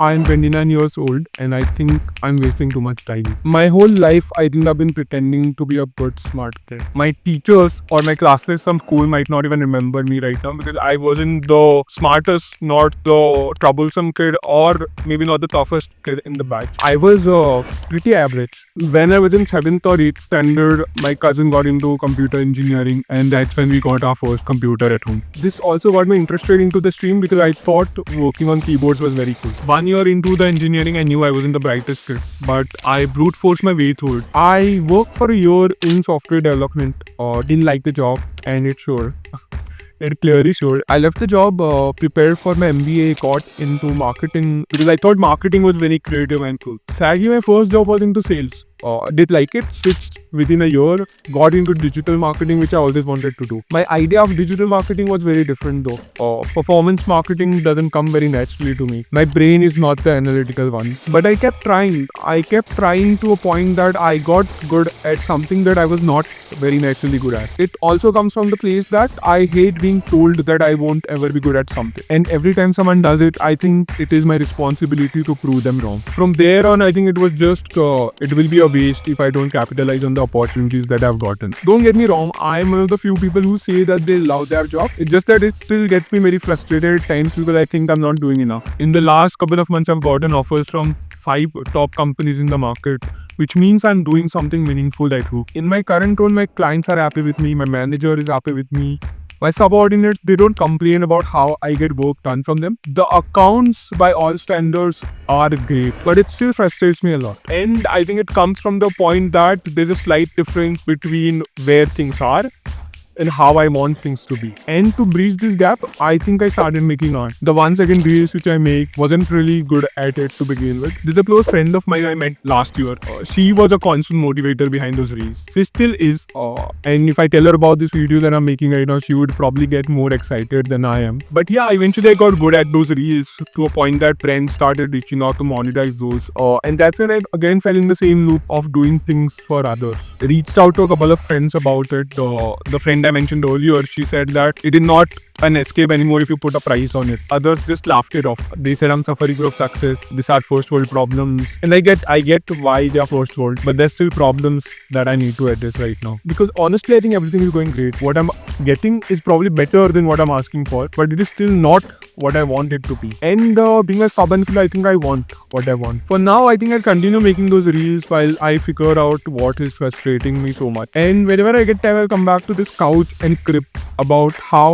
I'm 29 years old and I think I'm wasting too much time. My whole life, I think I've been pretending to be a good, smart kid. My teachers or my classmates from school might not even remember me right now because I wasn't the smartest, not the troublesome kid, or maybe not the toughest kid in the batch. I was pretty average. When I was in 7th or 8th standard, my cousin got into computer engineering, and that's when we got our first computer at home. This also got me interested into the stream because I thought working on keyboards was very cool. 1 year into the engineering, I knew I wasn't the brightest kid, but I brute forced my way through it. I worked for a year in software development, didn't like the job, and it showed. It clearly showed. I left the job, prepared for my MBA, got into marketing because I thought marketing was very creative and cool. Sadly, my first job was into sales. Did like it, switched within a year, got into digital marketing, which I always wanted to do. My idea of digital marketing was very different though. Performance marketing doesn't come very naturally to me. My brain is not the analytical one. But I kept trying. I kept trying to a point that I got good at something that I was not very naturally good at. It also comes from the place that I hate being told that I won't ever be good at something. And every time someone does it, I think it is my responsibility to prove them wrong. From there on, I think it was just, it will be a waste if I don't capitalize on the opportunities that I've gotten. Don't get me wrong, I'm one of the few people who say that they love their job. It's just that it still gets me very frustrated at times because I think I'm not doing enough. In the last couple of months, I've gotten offers from 5 top companies in the market, which means I'm doing something meaningful at work. In my current role, my clients are happy with me, my manager is happy with me. My subordinates, they don't complain about how I get work done from them. The accounts by all standards are great, but it still frustrates me a lot. And I think it comes from the point that there's a slight difference between where things are and how I want things to be. And to bridge this gap, I think I started making art. The 1 second reels which I make wasn't really good at it to begin with. There's a close friend of mine I met last year. She was a constant motivator behind those reels. She still is. And if I tell her about this video that I'm making right now, she would probably get more excited than I am. But yeah, eventually I got good at those reels to a point that friends started reaching out to monetize those. And that's when I again fell in the same loop of doing things for others. I reached out to a couple of friends about it. The friend I mentioned earlier, she said that it is not an escape anymore if you put a price on it. Others just laughed it off. They said I'm suffering from success. These are first world problems. And I get why they are first world, but there's still problems that I need to address right now. Because honestly, I think everything is going great. What I'm getting is probably better than what I'm asking for, but it is still not what I want it to be. And being a stubborn kid, I think I want what I want. For now, I think I'll continue making those reels while I figure out what is frustrating me so much. And whenever I get time, I'll come back to this couch and crib about how